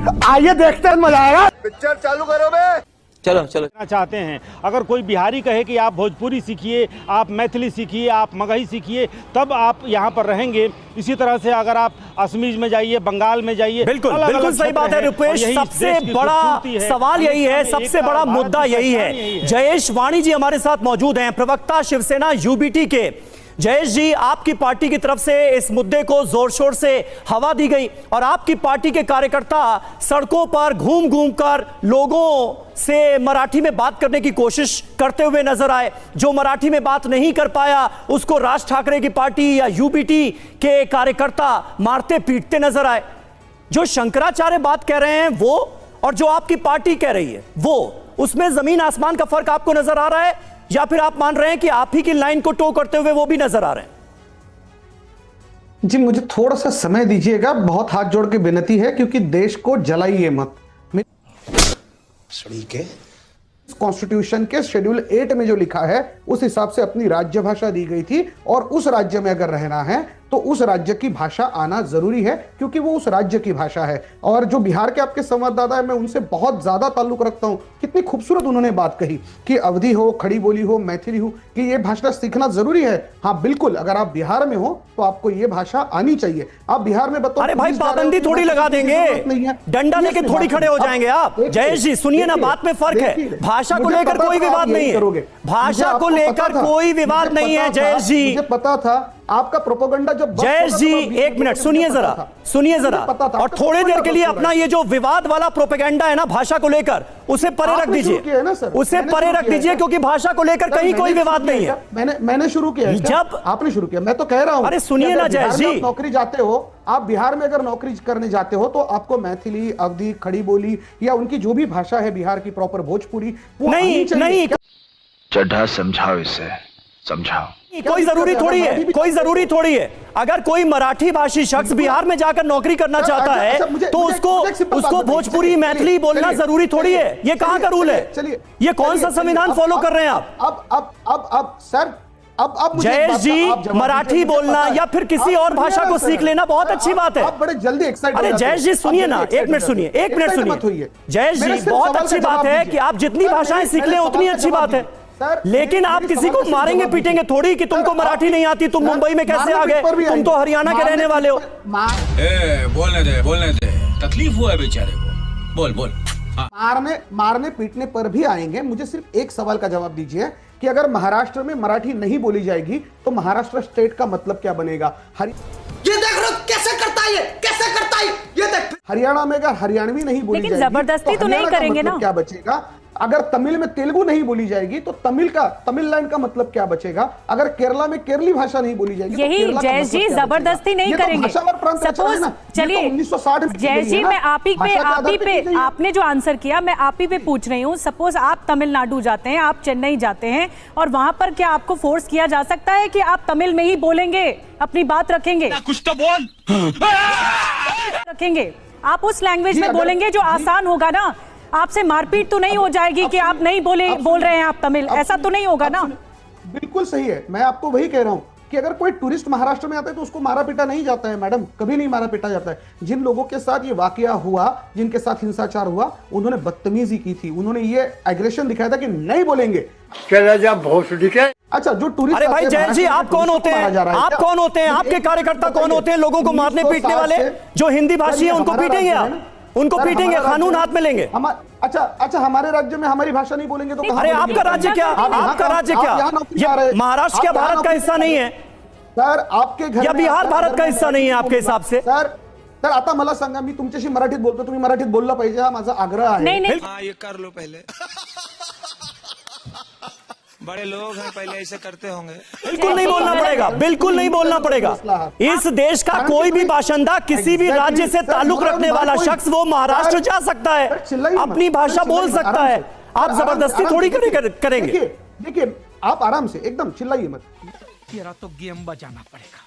आइए देखते हैं, मजा आएगा। पिक्चर चालू करो बे। चलो चलो चाहते हैं अगर कोई बिहारी कहे कि आप भोजपुरी सीखिए, आप मैथिली सीखिए, आप मगही सीखिए, तब आप यहाँ पर रहेंगे। इसी तरह से अगर आप असमीज में जाइए, बंगाल में जाइए, बिल्कुल बिल्कुल सही बात है रुपेश। सबसे बड़ा सवाल यही है, सबसे बड़ा मुद्दा यही है। जयेश वाणी जी हमारे साथ मौजूद हैं, प्रवक्ता शिवसेना यूबीटी के। जयेश जी, आपकी पार्टी की तरफ से इस मुद्दे को जोर शोर से हवा दी गई और आपकी पार्टी के कार्यकर्ता सड़कों पर घूम घूम कर लोगों से मराठी में बात करने की कोशिश करते हुए नजर आए। जो मराठी में बात नहीं कर पाया उसको राज ठाकरे की पार्टी या यूबीटी के कार्यकर्ता मारते पीटते नजर आए। जो शंकराचार्य बात कह रहे हैं वो और जो आपकी पार्टी कह रही है वो, उसमें जमीन आसमान का फर्क आपको नजर आ रहा है, या फिर आप मान रहे हैं कि आप ही की लाइन को टो करते हुए वो भी नजर आ रहे हैं? जी, मुझे थोड़ा सा समय दीजिएगा, बहुत हाथ जोड़ के विनती है, क्योंकि देश को जलाइए मत। कॉन्स्टिट्यूशन के शेड्यूल 8 में जो लिखा है उस हिसाब से अपनी राज्य भाषा दी गई थी, और उस राज्य में अगर रहना है तो उस राज्य की भाषा आना जरूरी है, क्योंकि वो उस राज्य की भाषा है। और जो बिहार के आपके संवाददाता है, मैं उनसे बहुत ज्यादा ताल्लुक रखता हूं। कितनी खूबसूरत उन्होंने बात कही कि अवधी हो, खड़ी बोली हो, मैथिली हो, कि ये भाषा सीखना जरूरी है। हाँ बिल्कुल, अगर आप बिहार में हो तो आपको ये भाषा आनी चाहिए। आप बिहार में बताओ, अरे भाई पाबंदी थोड़ी लगा देंगे, डंडा लेके थोड़ी खड़े हो जाएंगे आप। जयेश जी सुनिए ना, बात में फर्क है। भाषा को लेकर कोई विवाद नहीं है, भाषा को लेकर कोई विवाद नहीं है। जयेश जी, मुझे पता था आपका प्रोपेगेंडा जब। जयेश जी एक मिनट सुनिए जरा, सुनिए जरा, और थोड़ी देर के लिए अपना ये जो विवाद वाला प्रोपेगेंडा है ना भाषा को लेकर, उसे परे रख दीजिए, उसे परे रख दीजिए, क्योंकि भाषा को लेकर कहीं कोई विवाद नहीं है। मैंने शुरू किया है, जब आपने शुरू किया, मैं तो कह रहा हूं। अरे सुनिए ना जयेश जी, नौकरी जाते हो आप, बिहार में अगर नौकरी करने जाते हो तो आपको मैथिली, अवधी, खड़ी बोली या उनकी जो भी भाषा है बिहार की प्रॉपर भोजपुरी, वो नहीं चड्ढा समझाओ, इसे समझाओ। कोई जरूरी थोड़ी है, कोई जरूरी थोड़ी है। अगर कोई मराठी भाषी शख्स बिहार में जाकर नौकरी करना चाहता है तो उसको भोजपुरी, मैथिली बोलना जरूरी थोड़ी है। ये कहां का रूल है? चलिए, ये कौन सा संविधान फॉलो कर रहे हैं आप? अब सर, अब जयेश जी, मराठी बोलना या फिर किसी और भाषा को सीख लेना बहुत अच्छी बात है। आप बड़े जल्दी एक्साइट। अरे जयेश जी सुनिए ना, एक मिनट सुनिए, एक मिनट सुनिए। जयेश जी, बहुत अच्छी बात है कि आप जितनी भाषाएं सीख लें उतनी अच्छी बात है, लेकिन आप किसी को मारेंगे पीटेंगे थोड़ी कि तुमको मराठी नहीं आती, तुम मुंबई में कैसे आ गए, तुम तो हरियाणा के रहने वाले हो। बोलने दे, तकलीफ हुआ है बेचारे को, बोल। मारने पीटने पर भी आएंगे। मुझे सिर्फ एक सवाल का जवाब दीजिए कि अगर महाराष्ट्र में मराठी नहीं बोली जाएगी तो महाराष्ट्र स्टेट का मतलब क्या बनेगा? ये देख रहे हो कैसे करता है, कैसे करता है ये देख। हरियाणा में अगर हरियाणवी नहीं बोली जाएगी, जबरदस्ती तो नहीं करेंगे ना। क्या बचेगा? अगर तमिल में तेलुगु नहीं बोली जाएगी तो तमिल लैंड का मतलब क्या बचेगा? अगर केरला में केरली भाषा नहीं बोली जाएगी, यही जयेश जी जबरदस्ती नहीं करेंगे। सपोज चलिए जयेश जी, मैं आप ही पे आपने जो आंसर किया मैं आप ही पे पूछ रही हूँ। सपोज आप तमिलनाडु जाते हैं, आप चेन्नई जाते हैं, और वहां पर क्या आपको फोर्स किया जा सकता है कि आप तमिल में ही बोलेंगे, अपनी बात रखेंगे? कुछ तो बोल रखेंगे, आप उस लैंग्वेज में बोलेंगे जो आसान होगा ना। आपसे मारपीट तो नहीं हो जाएगी कि आप नहीं बोल रहे हैं आप तमिल, ऐसा तो नहीं होगा ना? बिल्कुल सही है, मैं आपको वही कह रहा हूं कि अगर कोई टूरिस्ट महाराष्ट्र में आता है तो उसको मारा पीटा नहीं जाता है मैडम, कभी नहीं मारा पीटा जाता है। जिन लोगों के साथ ये वाकया हुआ, जिनके साथ हिंसाचार हुआ, उन्होंने बदतमीजी की थी, उन्होंने ये एग्रेशन दिखाया था कि नहीं बोलेंगे। अच्छा, जो टूरिस्ट, अरे भाई जयेश जी, आप कौन होते हैं? आप कौन होते हैं? आपके कार्यकर्ता कौन होते हैं लोगों को मारने पीटने वाले? जो हिंदी भाषी है उनको पीटेंगे आप, उनको पीटेंगे, कानून हाथ में लेंगे। अच्छा, हमारे राज्य में हमारी भाषा नहीं बोलेंगे तो? अरे आपका राज्य क्या? आपका राज्य क्या? महाराष्ट्र क्या भारत का हिस्सा नहीं है सर? आपके घर या बिहार भारत का हिस्सा नहीं है आपके हिसाब से? तर आता मला सांगा, मी तुमच्याशी मराठीत बोलतो, तुम्ही मराठीत बोलला पाहिजे, हा माझा आग्रह आहे। नहीं ये कर लो पहले। बड़े लोग हैं, पहले ऐसे करते होंगे। बिल्कुल नहीं बोलना पड़ेगा, बिल्कुल नहीं बोलना पड़ेगा। इस देश का कोई भी बाशिंदा, किसी भी राज्य से ताल्लुक रखने वाला शख्स वो महाराष्ट्र जा सकता है, अपनी भाषा बोल सकता है। आप जबरदस्ती थोड़ी करेंगे। देखिए, आप आराम से, एकदम चिल्लाइए मत। तेरा तो गेम बजाना पड़ेगा।